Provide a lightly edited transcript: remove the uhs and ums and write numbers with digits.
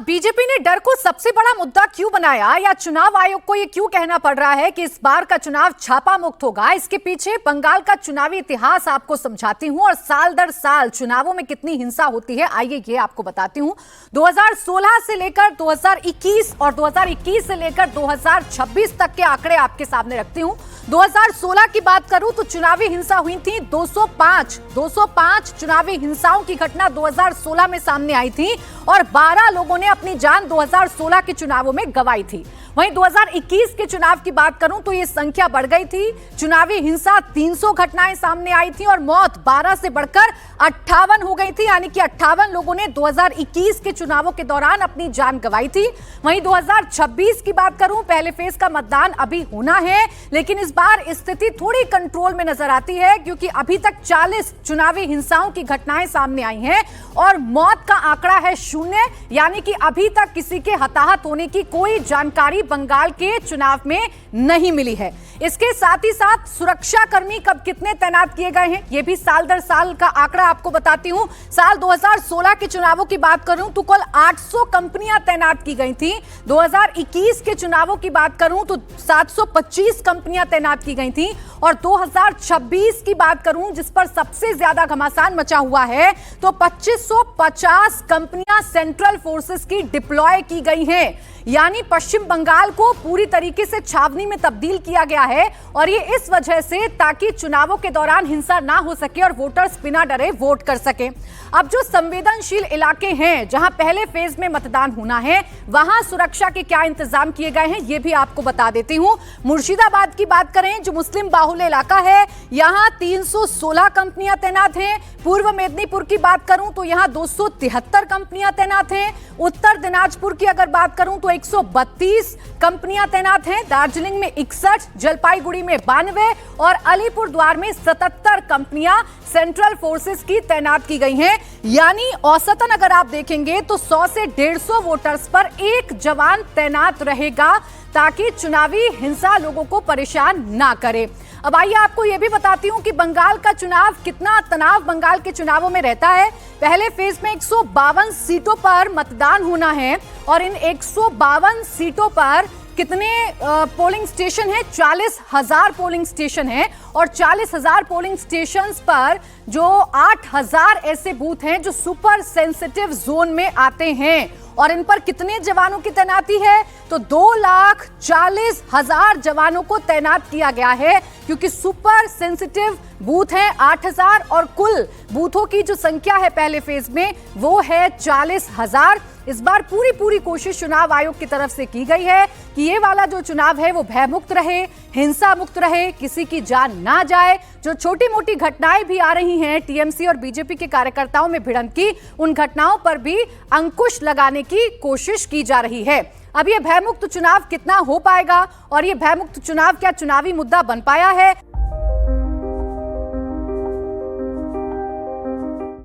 BJP ने डर को सबसे बड़ा मुद्दा क्यों बनाया, या चुनाव आयोग को यह क्यों कहना पड़ रहा है कि इस बार का चुनाव छापा मुक्त होगा? इसके पीछे बंगाल का चुनावी इतिहास आपको समझाती हूं और साल दर साल चुनावों में कितनी हिंसा होती है, आइए ये आपको बताती हूं। 2016 से लेकर 2021 और 2021 से लेकर 2026 तक के आंकड़े आपके सामने रखती हूं। 2016 की बात करूं तो चुनावी हिंसा हुई थी 205 चुनावी हिंसाओं की घटना 2016 में सामने आई थी और 12 लोगों ने अपनी जान 2016 के चुनावों में गंवाई थी। वहीं 2021 के चुनाव की बात करूं तो यह संख्या बढ़ गई थी। चुनावी हिंसा 300 घटनाएं सामने आई थी और मौत 12 से बढ़कर 58 हो गई थी, यानी कि 58 लोगों ने 2021 के चुनावों के दौरान अपनी जान गंवाई थी। वहीं 2026 की बात करूं, पहले फेज का मतदान अभी होना है, लेकिन इस बार स्थिति थोड़ी कंट्रोल में नजर आती है क्योंकि अभी तक 40 चुनावी हिंसाओं की घटनाएं सामने आई हैं और मौत का आंकड़ा है 0, यानी कि अभी तक किसी के हताहत होने की कोई जानकारी बंगाल के चुनाव में नहीं मिली है। इसके साथ ही साथ सुरक्षा कर्मी कब कितने तैनात किए गए हैं, यह भी साल दर साल का आंकड़ा आपको बताती हूं। साल 2016 के चुनावों की बात करूं तो कुल 800 कंपनियां तैनात की गई थी। 2021 के चुनावों की बात करूं तो 725 कंपनियां तैनात की गई थी और 2026 की बात करूं जिस पर सबसे ज्यादा घमासान मचा हुआ है तो 2550 कंपनियां सेंट्रल फोर्सेस की डिप्लॉय की गई हैं, यानी पश्चिम बंगाल को पूरी तरीके से छावनी में तब्दील किया गया है और ये इस वजह से ताकि चुनावों के दौरान हिंसा ना हो सके और वोटर्स बिना डरे वोट कर सके। अब जो संवेदनशील इलाके हैं जहां पहले फेज में मतदान होना है, वहां सुरक्षा के क्या इंतजाम किए गए हैं ये भी आपको बता देती हूं। मुर्शिदाबाद की बात करें जो मुस्लिम बाहुल्य इलाका है, यहां 316 कंपनियां तैनात हैं। पूर्व मेदिनीपुर की बात करूं तो यहां 273 कंपनियां तैनात हैं। उत्तर दिनाजपुर की अगर बात करूं तो 132 कंपनियां तैनात हैं। दार्जिलिंग में 61, जलपाईगुड़ी में 92 और अलीपुरद्वार में 77 कंपनियां सेंट्रल फोर्सेस की तैनात की गई हैं, यानी औसतन अगर आप देखेंगे तो 100 से 150 वोटर्स पर एक जवान तैनात रहेगा ताकि चुनावी हिंसा लोगों को परेशान ना करे। अब आइए आपको यह भी बताती हूं कि बंगाल का चुनाव, कितना तनाव बंगाल के चुनावों में रहता है। पहले फेज में 152 सीटों पर मतदान होना है और इन 152 सीटों पर कितने पोलिंग स्टेशन है? 40,000 पोलिंग स्टेशन है और 40,000 पोलिंग स्टेशंस पर जो 8,000 ऐसे बूथ हैं जो सुपर सेंसिटिव जोन में आते हैं और इन पर कितने जवानों की तैनाती है तो 2,40,000 जवानों को तैनात किया गया है क्योंकि सुपर सेंसिटिव बूथ हैं 8,000 और कुल बूथों की जो संख्या है पहले फेज में वो है 40,000। इस बार पूरी कोशिश चुनाव आयोग की तरफ से की गई है कि ये वाला जो चुनाव है वो भयमुक्त रहे, हिंसा मुक्त रहे, किसी की जान ना जाए। जो छोटी मोटी घटनाएं भी आ रही हैं टीएमसी और बीजेपी के कार्यकर्ताओं में भिड़ंत की, उन घटनाओं पर भी अंकुश लगाने की कोशिश की जा रही है। अब ये भयमुक्त चुनाव कितना हो पाएगा और ये भयमुक्त चुनाव क्या चुनावी मुद्दा बन पाया है,